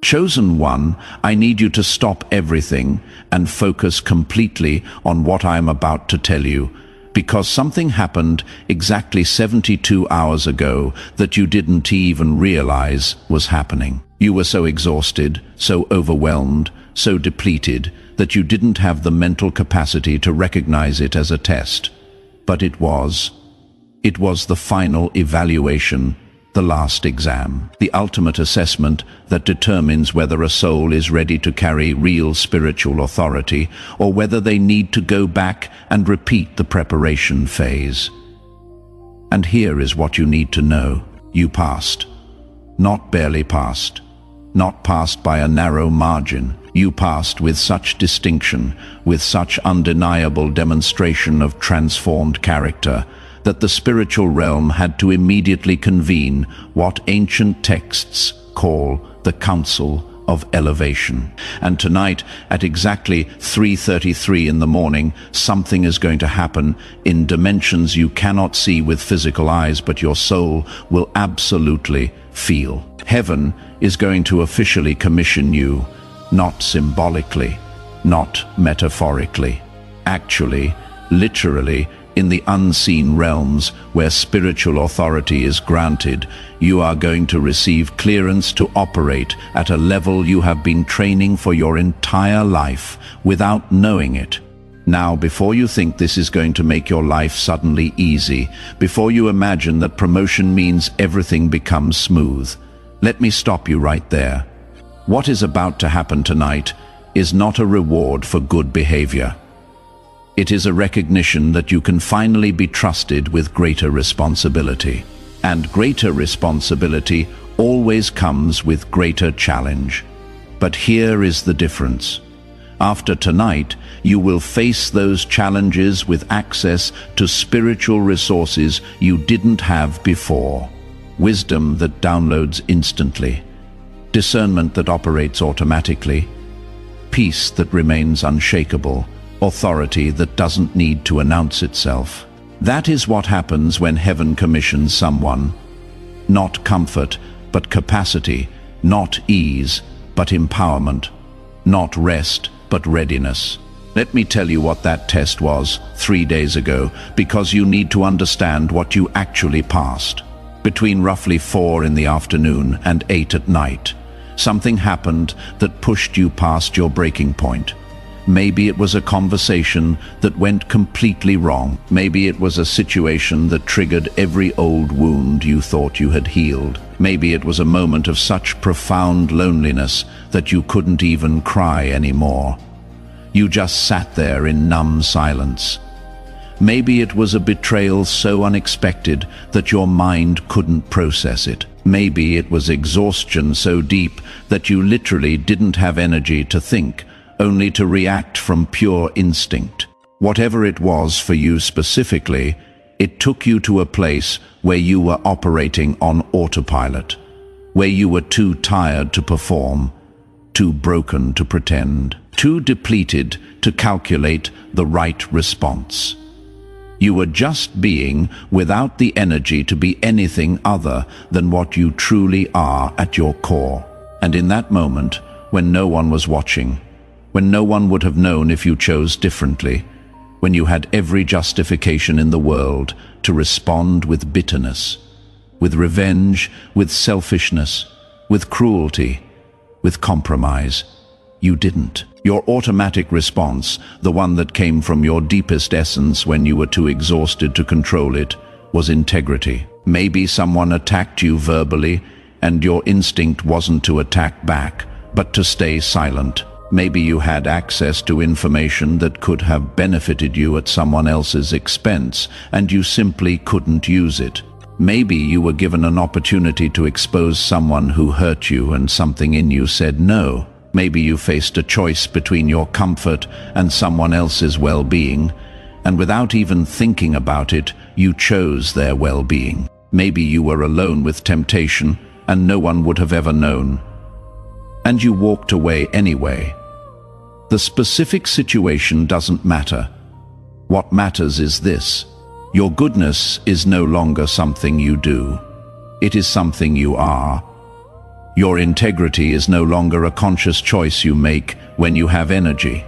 Chosen one, I need you to stop everything and focus completely on what I am about to tell you, because something happened exactly 72 hours ago that you didn't even realize was happening. You were so exhausted, so overwhelmed, so depleted that you didn't have the mental capacity to recognize it as a test. But it was. It was the final evaluation, the last exam, the ultimate assessment that determines whether a soul is ready to carry real spiritual authority or whether they need to go back and repeat the preparation phase. And here is what you need to know. You passed. Not barely passed. Not passed by a narrow margin. You passed with such distinction, with such undeniable demonstration of transformed character, that the spiritual realm had to immediately convene what ancient texts call the Council of Elevation. And tonight, at exactly 3:33 in the morning, something is going to happen in dimensions you cannot see with physical eyes, but your soul will absolutely feel. Heaven is going to officially commission you, not symbolically, not metaphorically. Actually, literally, in the unseen realms where spiritual authority is granted, you are going to receive clearance to operate at a level you have been training for your entire life without knowing it. Now, before you think this is going to make your life suddenly easy, before you imagine that promotion means everything becomes smooth, let me stop you right there. What is about to happen tonight is not a reward for good behavior. It is a recognition that you can finally be trusted with greater responsibility. And greater responsibility always comes with greater challenge. But here is the difference. After tonight, you will face those challenges with access to spiritual resources you didn't have before. Wisdom that downloads instantly. Discernment that operates automatically. Peace that remains unshakable. Authority that doesn't need to announce itself. That is what happens when heaven commissions someone. Not comfort, but capacity. Not ease, but empowerment. Not rest, but readiness. Let me tell you what that test was 3 days ago, because you need to understand what you actually passed. Between roughly 4 in the afternoon and 8 at night, something happened that pushed you past your breaking point. Maybe it was a conversation that went completely wrong. Maybe it was a situation that triggered every old wound you thought you had healed. Maybe it was a moment of such profound loneliness that you couldn't even cry anymore. You just sat there in numb silence. Maybe it was a betrayal so unexpected that your mind couldn't process it. Maybe it was exhaustion so deep that you literally didn't have energy to think, only to react from pure instinct. Whatever it was for you specifically, it took you to a place where you were operating on autopilot, where you were too tired to perform, too broken to pretend, too depleted to calculate the right response. You were just being without the energy to be anything other than what you truly are at your core. And in that moment, when no one was watching, when no one would have known if you chose differently, when you had every justification in the world to respond with bitterness, with revenge, with selfishness, with cruelty, with compromise, you didn't. Your automatic response, the one that came from your deepest essence when you were too exhausted to control it, was integrity. Maybe someone attacked you verbally, and your instinct wasn't to attack back, but to stay silent. Maybe you had access to information that could have benefited you at someone else's expense, and you simply couldn't use it. Maybe you were given an opportunity to expose someone who hurt you and something in you said no. Maybe you faced a choice between your comfort and someone else's well-being, and without even thinking about it, you chose their well-being. Maybe you were alone with temptation, and no one would have ever known. And you walked away anyway. The specific situation doesn't matter. What matters is this: your goodness is no longer something you do. It is something you are. Your integrity is no longer a conscious choice you make when you have energy.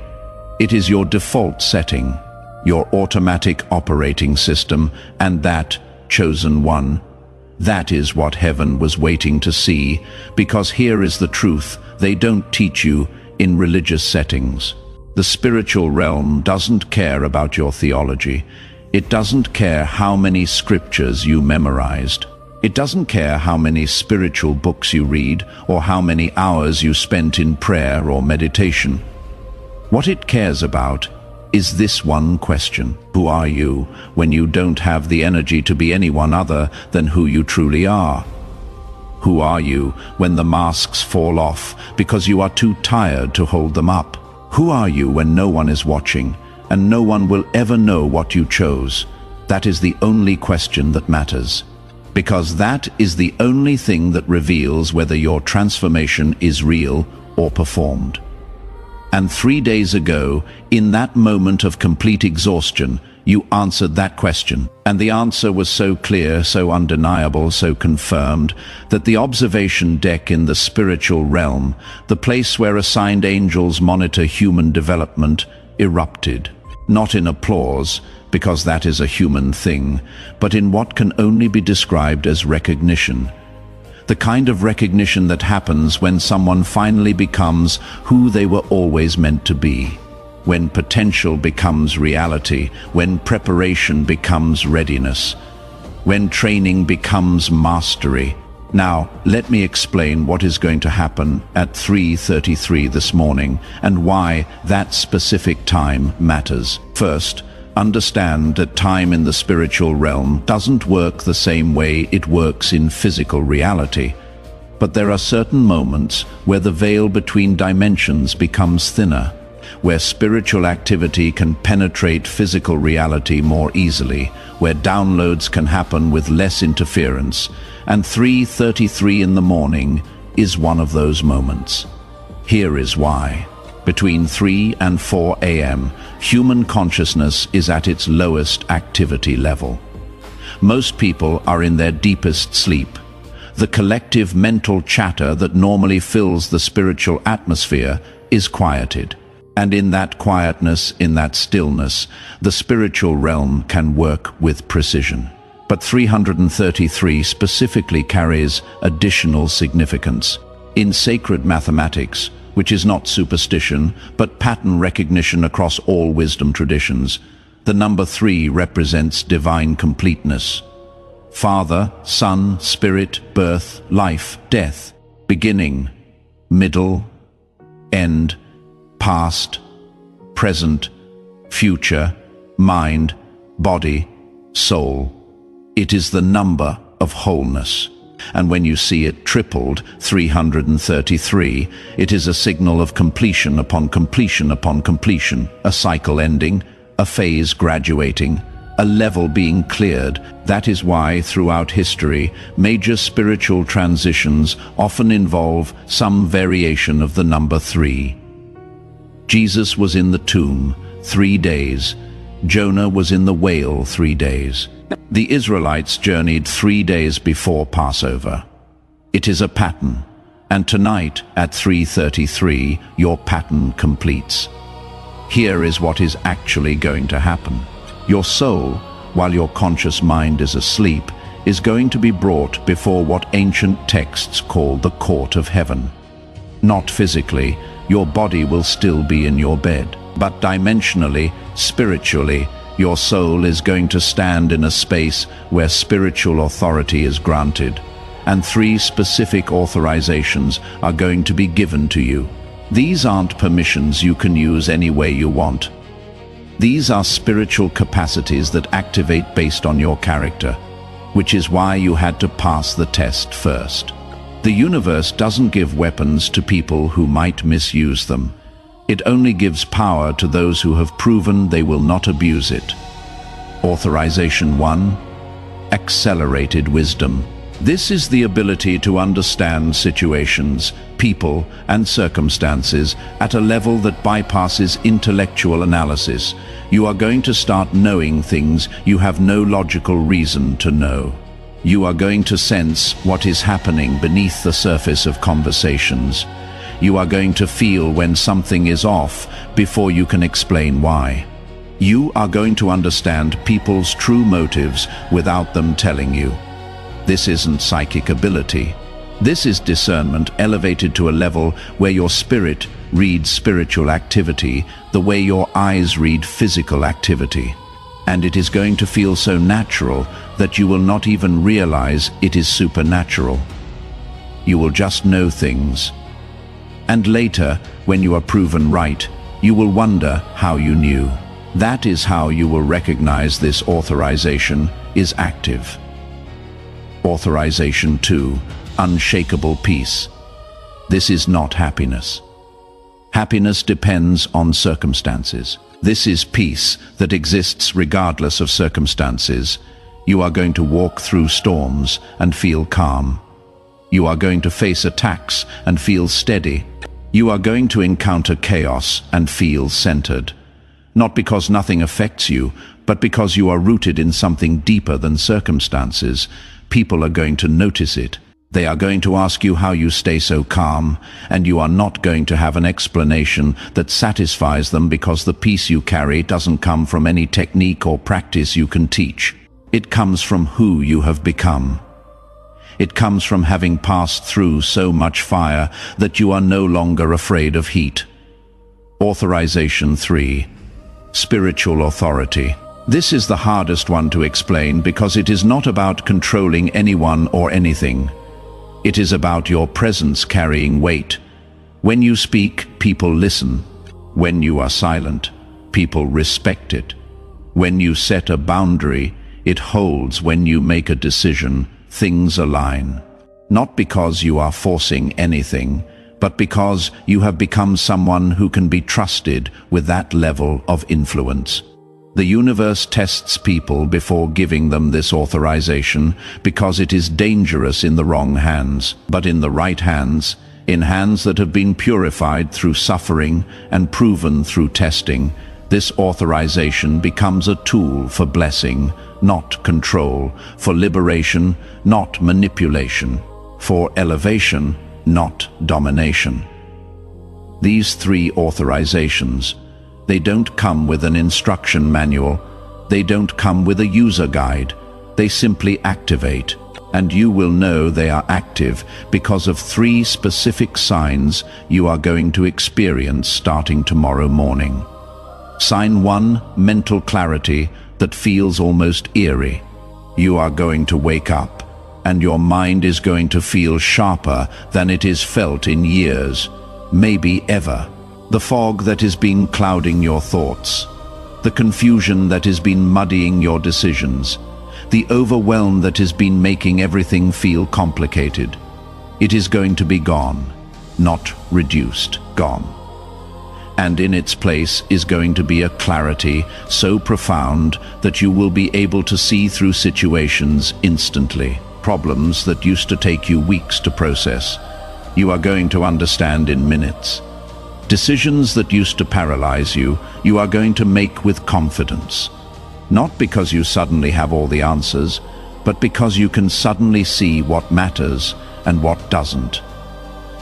It is your default setting, your automatic operating system, and that, chosen one, that is what heaven was waiting to see, because here is the truth they don't teach you in religious settings. The spiritual realm doesn't care about your theology. It doesn't care how many scriptures you memorized. It doesn't care how many spiritual books you read or how many hours you spent in prayer or meditation. What it cares about is this one question: who are you when you don't have the energy to be anyone other than who you truly are? Who are you when the masks fall off because you are too tired to hold them up? Who are you when no one is watching and no one will ever know what you chose? That is the only question that matters, because that is the only thing that reveals whether your transformation is real or performed. And 3 days ago, in that moment of complete exhaustion, you answered that question. And the answer was so clear, so undeniable, so confirmed, that the observation deck in the spiritual realm, the place where assigned angels monitor human development, erupted. Not in applause, because that is a human thing, but in what can only be described as recognition. The kind of recognition that happens when someone finally becomes who they were always meant to be. When potential becomes reality, when preparation becomes readiness, when training becomes mastery. Now, let me explain what is going to happen at 3:33 this morning and why that specific time matters. First, understand that time in the spiritual realm doesn't work the same way it works in physical reality. But there are certain moments where the veil between dimensions becomes thinner, where spiritual activity can penetrate physical reality more easily, where downloads can happen with less interference, and 3:33 in the morning is one of those moments. Here is why. Between 3 and 4 a.m., human consciousness is at its lowest activity level. Most people are in their deepest sleep. The collective mental chatter that normally fills the spiritual atmosphere is quieted. And in that quietness, in that stillness, the spiritual realm can work with precision. But 333 specifically carries additional significance. In sacred mathematics, which is not superstition, but pattern recognition across all wisdom traditions, the number 3 represents divine completeness. Father, Son, Spirit, birth, life, death, beginning, middle, end, past, present, future, mind, body, soul. It is the number of wholeness. And when you see it tripled, 333, it is a signal of completion upon completion upon completion, a cycle ending, a phase graduating, a level being cleared. That is why, throughout history, major spiritual transitions often involve some variation of the number 3. Jesus was in the tomb 3 days. Jonah was in the whale 3 days. The Israelites journeyed 3 days before Passover. It is a pattern, and tonight at 3:33 your pattern completes. Here is what is actually going to happen. Your soul, while your conscious mind is asleep, is going to be brought before what ancient texts call the court of heaven. Not physically, your body will still be in your bed, but dimensionally, spiritually, your soul is going to stand in a space where spiritual authority is granted, and 3 specific authorizations are going to be given to you. These aren't permissions you can use any way you want. These are spiritual capacities that activate based on your character, which is why you had to pass the test first. The universe doesn't give weapons to people who might misuse them. It only gives power to those who have proven they will not abuse it. Authorization 1. Accelerated wisdom. This is the ability to understand situations, people, and circumstances at a level that bypasses intellectual analysis. You are going to start knowing things you have no logical reason to know. You are going to sense what is happening beneath the surface of conversations. You are going to feel when something is off before you can explain why. You are going to understand people's true motives without them telling you. This isn't psychic ability. This is discernment elevated to a level where your spirit reads spiritual activity the way your eyes read physical activity. And it is going to feel so natural that you will not even realize it is supernatural. You will just know things. And later, when you are proven right, you will wonder how you knew. That is how you will recognize this authorization is active. Authorization 2. Unshakable peace. This is not happiness. Happiness depends on circumstances. This is peace that exists regardless of circumstances. You are going to walk through storms and feel calm. You are going to face attacks and feel steady. You are going to encounter chaos and feel centered. Not because nothing affects you, but because you are rooted in something deeper than circumstances. People are going to notice it. They are going to ask you how you stay so calm, and you are not going to have an explanation that satisfies them because the peace you carry doesn't come from any technique or practice you can teach. It comes from who you have become. It comes from having passed through so much fire that you are no longer afraid of heat. Authorization 3. Spiritual authority. This is the hardest one to explain because it is not about controlling anyone or anything. It is about your presence carrying weight. When you speak, people listen. When you are silent, people respect it. When you set a boundary, it holds. When you make a decision, things align. Not because you are forcing anything, but because you have become someone who can be trusted with that level of influence. The universe tests people before giving them this authorization because it is dangerous in the wrong hands. But in the right hands, in hands that have been purified through suffering and proven through testing, this authorization becomes a tool for blessing, not control, for liberation, not manipulation, for elevation, not domination. These 3 authorizations, they don't come with an instruction manual. They don't come with a user guide. They simply activate. And you will know they are active because of 3 specific signs you are going to experience starting tomorrow morning. Sign 1, mental clarity that feels almost eerie. You are going to wake up, and your mind is going to feel sharper than it is felt in years, maybe ever. The fog that has been clouding your thoughts, the confusion that has been muddying your decisions, the overwhelm that has been making everything feel complicated. It is going to be gone, not reduced, gone. And in its place is going to be a clarity so profound that you will be able to see through situations instantly. Problems that used to take you weeks to process, you are going to understand in minutes. Decisions that used to paralyze you, you are going to make with confidence. Not because you suddenly have all the answers, but because you can suddenly see what matters and what doesn't.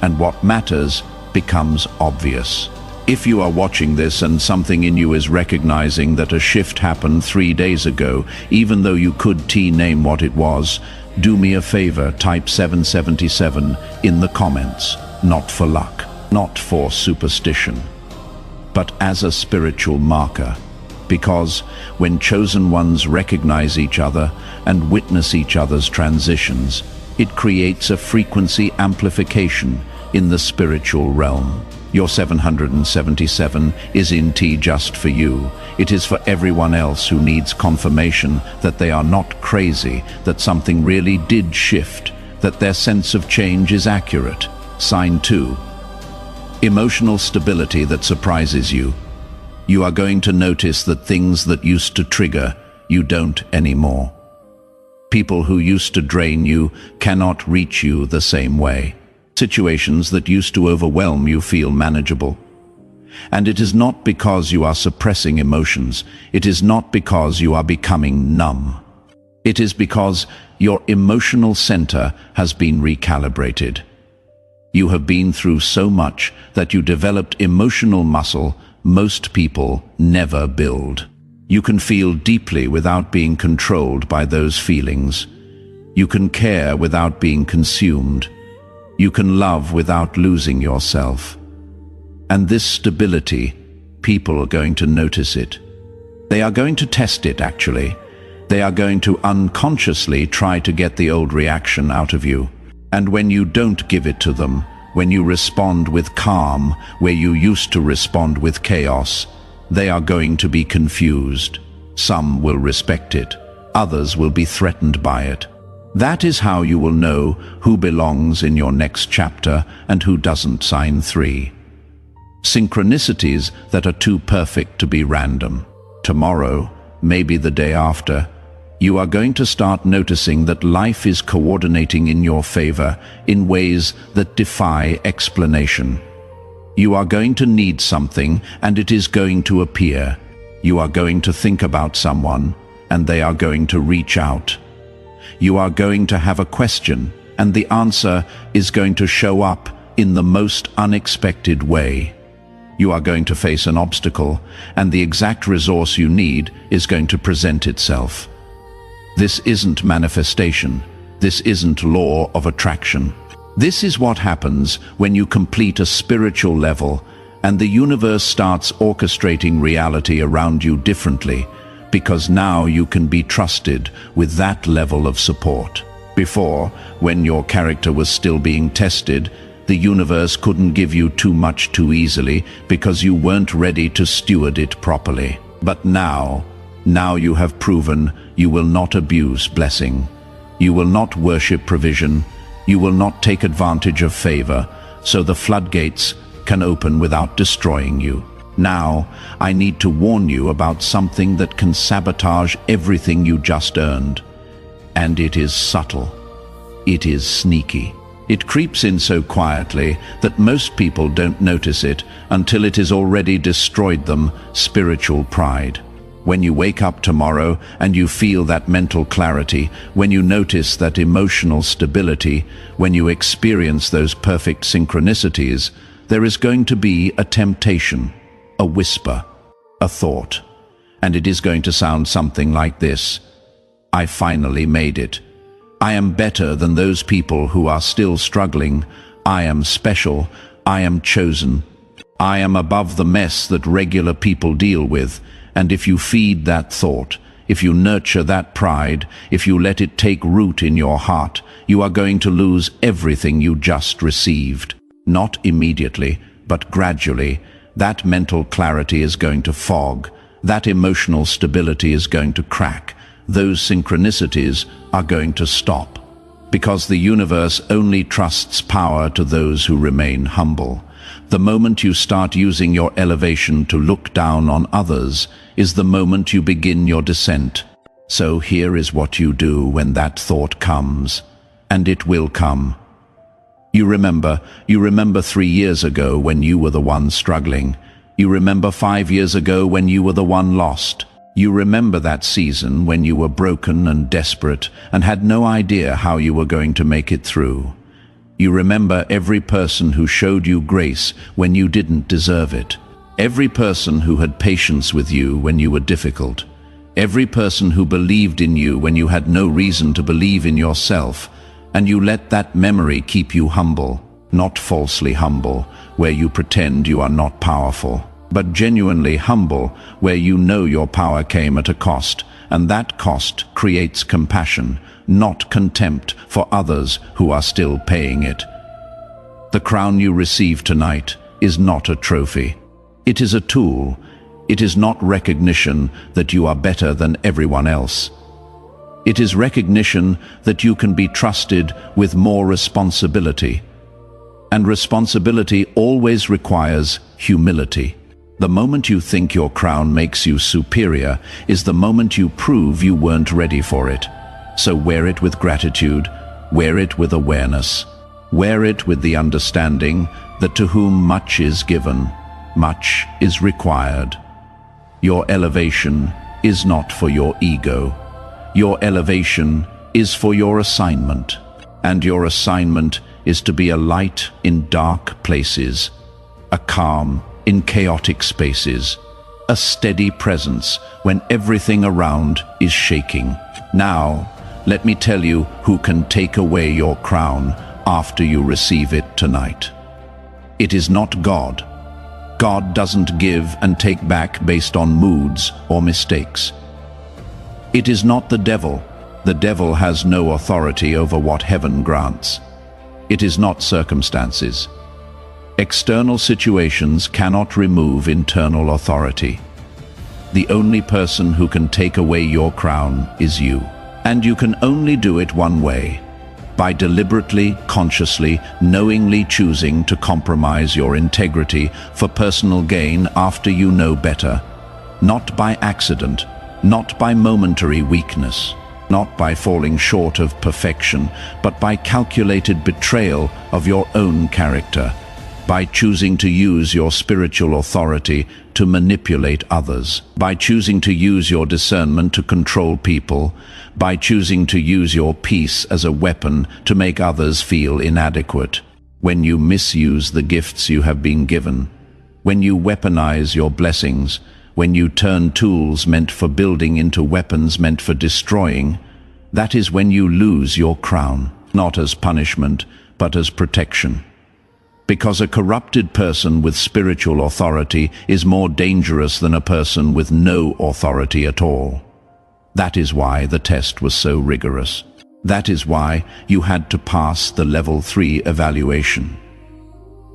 And what matters becomes obvious. If you are watching this and something in you is recognizing that a shift happened 3 days ago, even though you could name what it was, do me a favor, type 777 in the comments. Not for luck, not for superstition, but as a spiritual marker. Because when chosen ones recognize each other and witness each other's transitions, it creates a frequency amplification in the spiritual realm. Your 777 is in T just for you. It is for everyone else who needs confirmation that they are not crazy, that something really did shift, that their sense of change is accurate. Sign 2. Emotional stability that surprises you. You are going to notice that things that used to trigger, you don't anymore. People who used to drain you cannot reach you the same way. Situations that used to overwhelm you feel manageable. And it is not because you are suppressing emotions. It is not because you are becoming numb. It is because your emotional center has been recalibrated. You have been through so much that you developed emotional muscle most people never build. You can feel deeply without being controlled by those feelings. You can care without being consumed. You can love without losing yourself. And this stability, people are going to notice it. They are going to test it, actually. They are going to unconsciously try to get the old reaction out of you. And when you don't give it to them, when you respond with calm where you used to respond with chaos, they are going to be confused. Some will respect it. Others will be threatened by it. That is how you will know who belongs in your next chapter and who doesn't. Sign 3. Synchronicities that are too perfect to be random. Tomorrow, maybe the day after, you are going to start noticing that life is coordinating in your favor in ways that defy explanation. You are going to need something and it is going to appear. You are going to think about someone and they are going to reach out. You are going to have a question and the answer is going to show up in the most unexpected way. You are going to face an obstacle and the exact resource you need is going to present itself. This isn't manifestation. This isn't law of attraction. This is what happens when you complete a spiritual level and the universe starts orchestrating reality around you differently, because now you can be trusted with that level of support. Before, when your character was still being tested, the universe couldn't give you too much too easily because you weren't ready to steward it properly. But now you have proven you will not abuse blessing. You will not worship provision. You will not take advantage of favor, so the floodgates can open without destroying you. Now, I need to warn you about something that can sabotage everything you just earned. And it is subtle. It is sneaky. It creeps in so quietly that most people don't notice it until it has already destroyed them. Spiritual pride. When you wake up tomorrow and you feel that mental clarity, when you notice that emotional stability, when you experience those perfect synchronicities, there is going to be a temptation, a whisper, a thought. And it is going to sound something like this: I finally made it. I am better than those people who are still struggling. I am special. I am chosen. I am above the mess that regular people deal with. And if you feed that thought, if you nurture that pride, if you let it take root in your heart, you are going to lose everything you just received. Not immediately, but gradually. That mental clarity is going to fog. That emotional stability is going to crack. Those synchronicities are going to stop. Because the universe only trusts power to those who remain humble. The moment you start using your elevation to look down on others is the moment you begin your descent. So here is what you do when that thought comes, and it will come. You remember 3 years ago when you were the one struggling. You remember 5 years ago when you were the one lost. You remember that season when you were broken and desperate and had no idea how you were going to make it through. You remember every person who showed you grace when you didn't deserve it. Every person who had patience with you when you were difficult. Every person who believed in you when you had no reason to believe in yourself. And you let that memory keep you humble, not falsely humble, where you pretend you are not powerful, but genuinely humble, where you know your power came at a cost, and that cost creates compassion, not contempt for others who are still paying it. The crown you receive tonight is not a trophy. It is a tool. It is not recognition that you are better than everyone else. It is recognition that you can be trusted with more responsibility. And responsibility always requires humility. The moment you think your crown makes you superior is the moment you prove you weren't ready for it. So wear it with gratitude, wear it with awareness, wear it with the understanding that to whom much is given, much is required. Your elevation is not for your ego. Your elevation is for your assignment. And your assignment is to be a light in dark places, a calm in chaotic spaces, a steady presence when everything around is shaking. Now, let me tell you who can take away your crown after you receive it tonight. It is not God. God doesn't give and take back based on moods or mistakes. It is not the devil. The devil has no authority over what heaven grants. It is not circumstances. External situations cannot remove internal authority. The only person who can take away your crown is you. And you can only do it one way: by deliberately, consciously, knowingly choosing to compromise your integrity for personal gain after you know better. Not by accident, not by momentary weakness, not by falling short of perfection, but by calculated betrayal of your own character, by choosing to use your spiritual authority to manipulate others, by choosing to use your discernment to control people, by choosing to use your peace as a weapon to make others feel inadequate. When you misuse the gifts you have been given, when you weaponize your blessings, when you turn tools meant for building into weapons meant for destroying, that is when you lose your crown, not as punishment, but as protection. Because a corrupted person with spiritual authority is more dangerous than a person with no authority at all. That is why the test was so rigorous. That is why you had to pass the level 3 evaluation.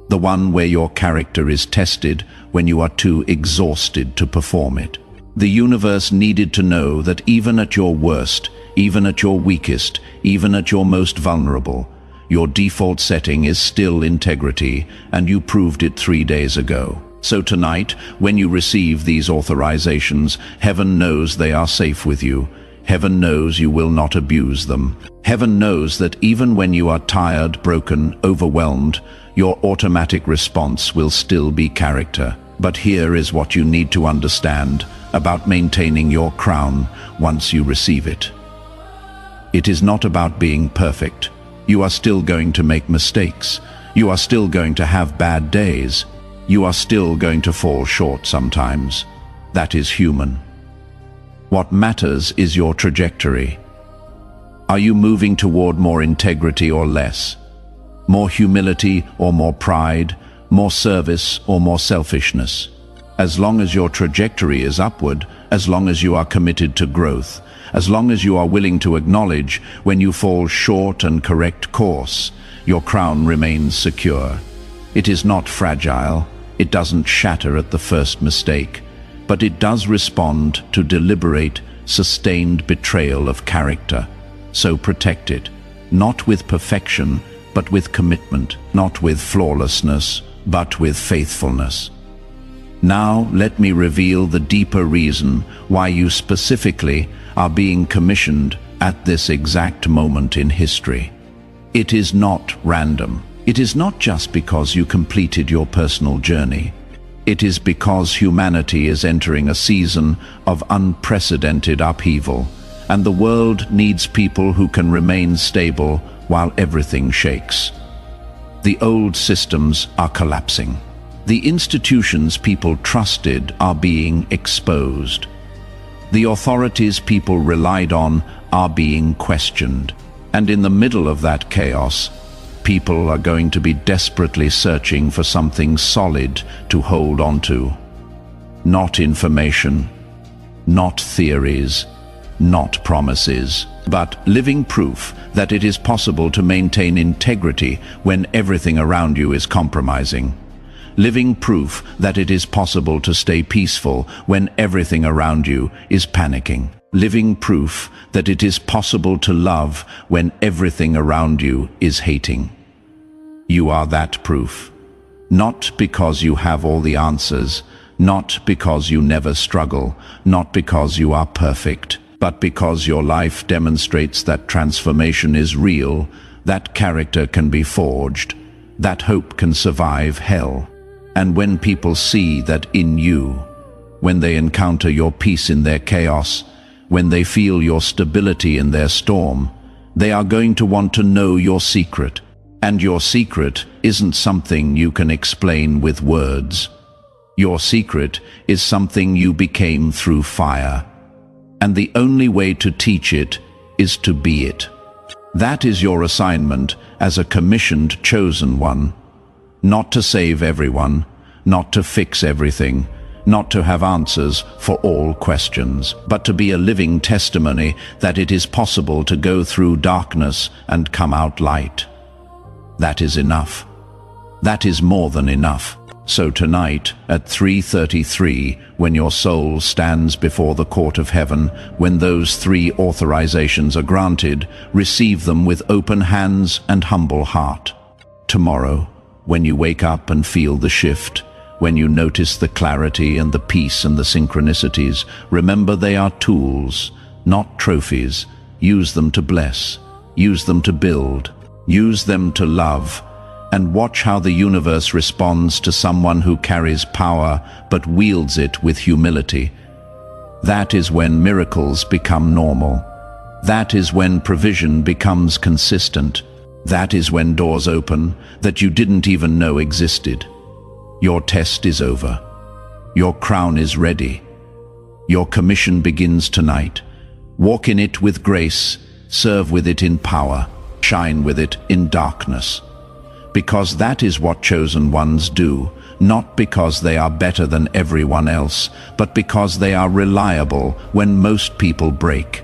The one where your character is tested when you are too exhausted to perform it. The universe needed to know that even at your worst, even at your weakest, even at your most vulnerable, your default setting is still integrity, and you proved it 3 days ago. So tonight, when you receive these authorizations, heaven knows they are safe with you. Heaven knows you will not abuse them. Heaven knows that even when you are tired, broken, overwhelmed, your automatic response will still be character. But here is what you need to understand about maintaining your crown once you receive it. It is not about being perfect. You are still going to make mistakes. You are still going to have bad days. You are still going to fall short sometimes. That is human. What matters is your trajectory. Are you moving toward more integrity or less? More humility or more pride? More service or more selfishness? As long as your trajectory is upward, as long as you are committed to growth, as long as you are willing to acknowledge when you fall short and correct course, your crown remains secure. It is not fragile. It doesn't shatter at the first mistake, but it does respond to deliberate, sustained betrayal of character. So protect it, not with perfection, but with commitment, not with flawlessness, but with faithfulness. Now let me reveal the deeper reason why you specifically are being commissioned at this exact moment in history. It is not random. It is not just because you completed your personal journey. It is because humanity is entering a season of unprecedented upheaval, and the world needs people who can remain stable while everything shakes. The old systems are collapsing. The institutions people trusted are being exposed. The authorities people relied on are being questioned. And in the middle of that chaos, people are going to be desperately searching for something solid to hold on to. Not information, not theories, not promises, but living proof that it is possible to maintain integrity when everything around you is compromising. Living proof that it is possible to stay peaceful when everything around you is panicking. Living proof that it is possible to love when everything around you is hating. You are that proof. Not because you have all the answers, not because you never struggle, not because you are perfect, but because your life demonstrates that transformation is real, that character can be forged, that hope can survive hell. And when people see that in you, when they encounter your peace in their chaos, when they feel your stability in their storm, They are going to want to know your secret. And your secret isn't something you can explain with words. Your secret is something you became through fire. And the only way to teach it is to be it. That is your assignment as a commissioned chosen one. Not to save everyone, not to fix everything, not to have answers for all questions, but to be a living testimony that it is possible to go through darkness and come out light. That is enough. That is more than enough. So tonight, at 3:33, when your soul stands before the court of heaven, when those 3 authorizations are granted, receive them with open hands and humble heart. Tomorrow, when you wake up and feel the shift, when you notice the clarity and the peace and the synchronicities, remember they are tools, not trophies. Use them to bless, use them to build, use them to love, and watch how the universe responds to someone who carries power but wields it with humility. That is when miracles become normal. That is when provision becomes consistent. That is when doors open that you didn't even know existed. Your test is over. Your crown is ready. Your commission begins tonight. Walk in it with grace, serve with it in power, shine with it in darkness. Because that is what chosen ones do, not because they are better than everyone else, but because they are reliable when most people break.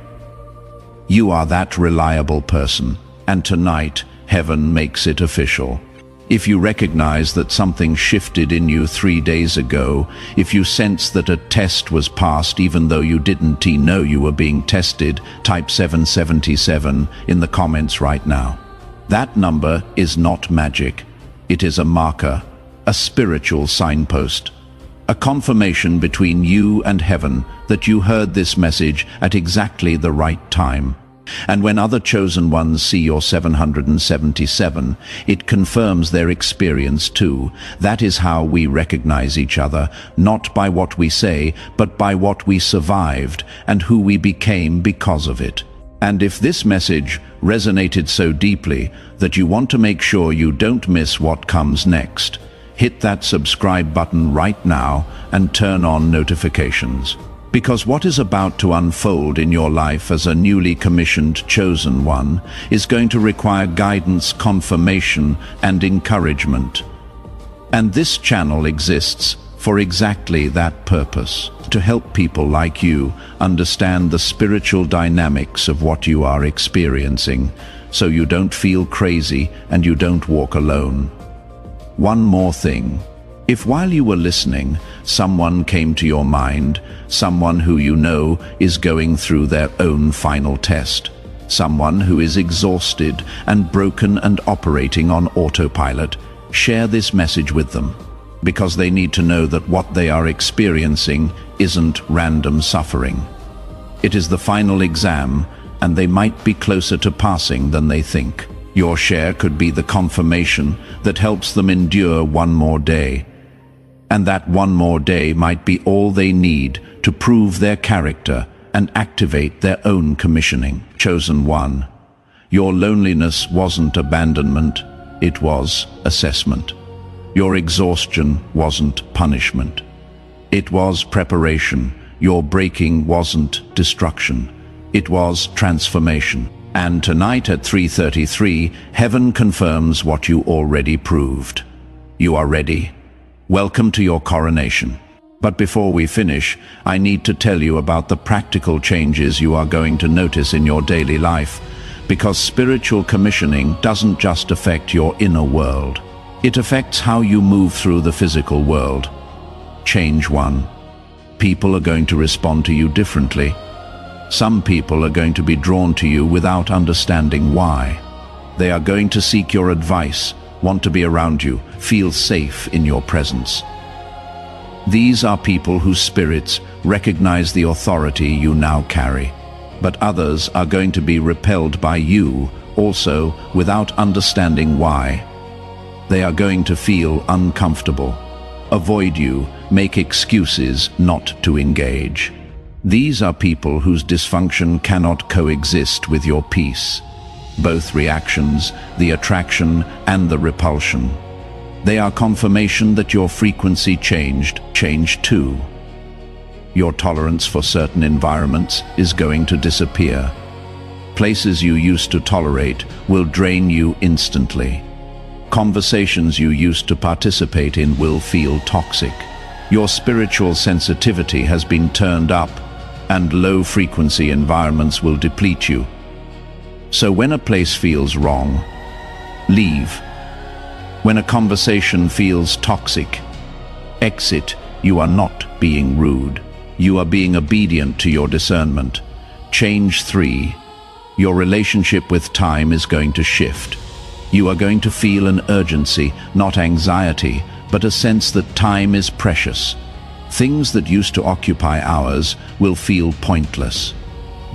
You are that reliable person, and tonight, heaven makes it official. If you recognize that something shifted in you 3 days ago, if you sense that a test was passed even though you didn't know you were being tested, type 777 in the comments right now. That number is not magic. It is a marker, a spiritual signpost, a confirmation between you and heaven that you heard this message at exactly the right time. And when other chosen ones see your 777, it confirms their experience too. That is how we recognize each other, not by what we say, but by what we survived and who we became because of it. And if this message resonated so deeply that you want to make sure you don't miss what comes next, hit that subscribe button right now and turn on notifications. Because what is about to unfold in your life as a newly commissioned chosen one is going to require guidance, confirmation, and encouragement. And this channel exists for exactly that purpose, to help people like you understand the spiritual dynamics of what you are experiencing, so you don't feel crazy and you don't walk alone. One more thing. If while you were listening, someone came to your mind, someone who you know is going through their own final test, someone who is exhausted and broken and operating on autopilot, share this message with them, because they need to know that what they are experiencing isn't random suffering. It is the final exam, and they might be closer to passing than they think. Your share could be the confirmation that helps them endure one more day. And that one more day might be all they need to prove their character and activate their own commissioning. Chosen one, your loneliness wasn't abandonment, it was assessment. Your exhaustion wasn't punishment. It was preparation. Your breaking wasn't destruction. It was transformation. And tonight at 3:33, heaven confirms what you already proved. You are ready. Welcome to your coronation. But before we finish, I need to tell you about the practical changes you are going to notice in your daily life, because spiritual commissioning doesn't just affect your inner world. It affects how you move through the physical world. Change 1. People are going to respond to you differently. Some people are going to be drawn to you without understanding why. They are going to seek your advice, want to be around you, feel safe in your presence. These are people whose spirits recognize the authority you now carry. But others are going to be repelled by you, also without understanding why. They are going to feel uncomfortable, avoid you, make excuses not to engage. These are people whose dysfunction cannot coexist with your peace. both reactions, the attraction and the repulsion. They are confirmation that your frequency changed too. Your tolerance for certain environments is going to disappear. Places you used to tolerate will drain you instantly. Conversations you used to participate in will feel toxic. Your spiritual sensitivity has been turned up, and low-frequency environments will deplete you. So when a place feels wrong, leave. When a conversation feels toxic, exit. You are not being rude. You are being obedient to your discernment. Change 3. Your relationship with time is going to shift. You are going to feel an urgency, not anxiety, but a sense that time is precious. Things that used to occupy hours will feel pointless.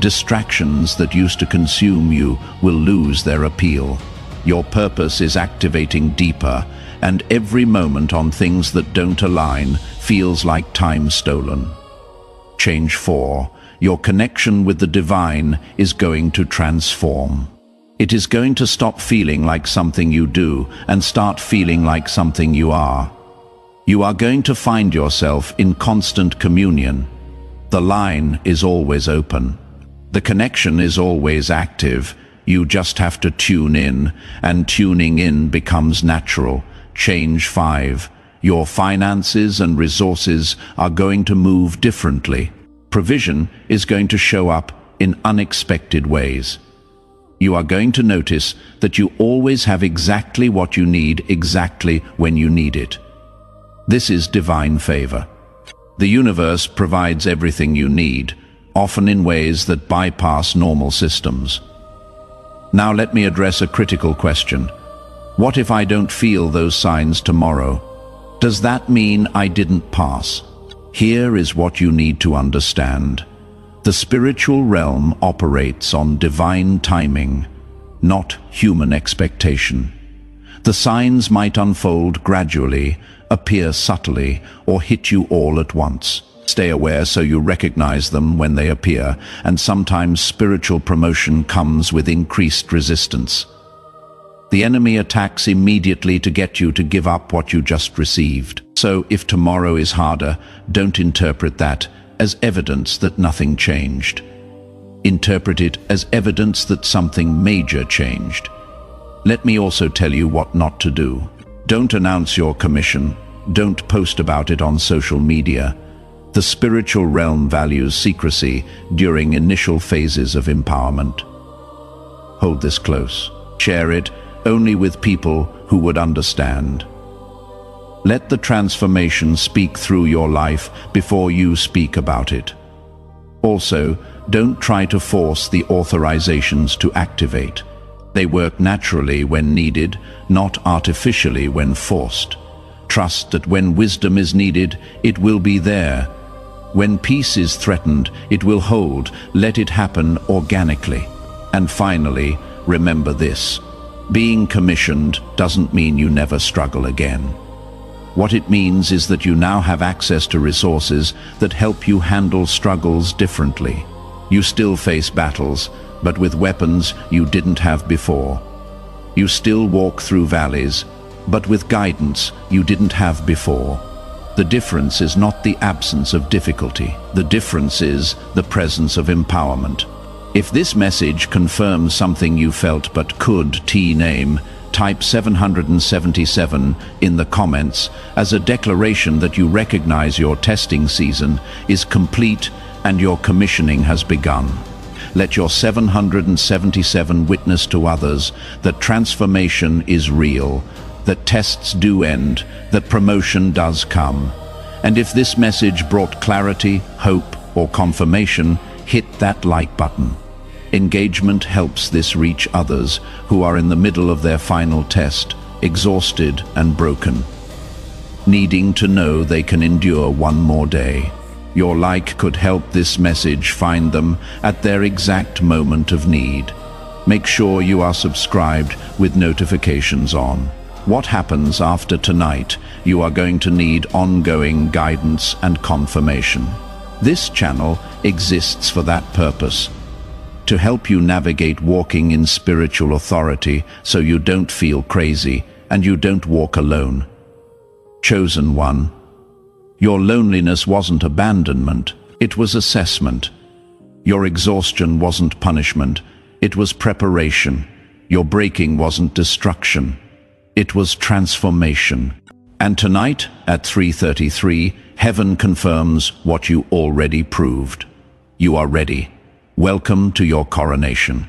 Distractions that used to consume you will lose their appeal. Your purpose is activating deeper, and every moment on things that don't align feels like time stolen. Change 4. Your connection with the divine is going to transform. It is going to stop feeling like something you do and start feeling like something you are. You are going to find yourself in constant communion. The line is always open. The connection is always active. You just have to tune in, and tuning in becomes natural. Change 5. Your finances and resources are going to move differently. Provision is going to show up in unexpected ways. You are going to notice that you always have exactly what you need exactly when you need it. This is divine favor. The universe provides everything you need, often in ways that bypass normal systems. Now let me address a critical question. What if I don't feel those signs tomorrow? Does that mean I didn't pass? Here is what you need to understand. The spiritual realm operates on divine timing, not human expectation. The signs might unfold gradually, appear subtly, or hit you all at once. Stay aware so you recognize them when they appear, and sometimes spiritual promotion comes with increased resistance. The enemy attacks immediately to get you to give up what you just received. So if tomorrow is harder, don't interpret that as evidence that nothing changed. Interpret it as evidence that something major changed. Let me also tell you what not to do. Don't announce your commission. Don't post about it on social media. The spiritual realm values secrecy during initial phases of empowerment. Hold this close. Share it only with people who would understand. Let the transformation speak through your life before you speak about it. Also, don't try to force the authorizations to activate. They work naturally when needed, not artificially when forced. Trust that when wisdom is needed, it will be there. When peace is threatened, it will hold. Let it happen organically. And finally, remember this. Being commissioned doesn't mean you never struggle again. What it means is that you now have access to resources that help you handle struggles differently. You still face battles, but with weapons you didn't have before. You still walk through valleys, but with guidance you didn't have before. The difference is not the absence of difficulty. The difference is the presence of empowerment. If this message confirms something you felt but could name, type 777 in the comments as a declaration that you recognize your testing season is complete and your commissioning has begun. Let your 777 witness to others that transformation is real, that tests do end, that promotion does come. And if this message brought clarity, hope, or confirmation, hit that like button. Engagement helps this reach others who are in the middle of their final test, exhausted and broken, needing to know they can endure one more day. Your like could help this message find them at their exact moment of need. Make sure you are subscribed with notifications on. What happens after tonight? You are going to need ongoing guidance and confirmation. This channel exists for that purpose. to help you navigate walking in spiritual authority so you don't feel crazy and you don't walk alone. Chosen one. Your loneliness wasn't abandonment, it was assessment. Your exhaustion wasn't punishment, it was preparation. Your breaking wasn't destruction, it was transformation. And tonight, at 3:33, heaven confirms what you already proved. You are ready. Welcome to your coronation.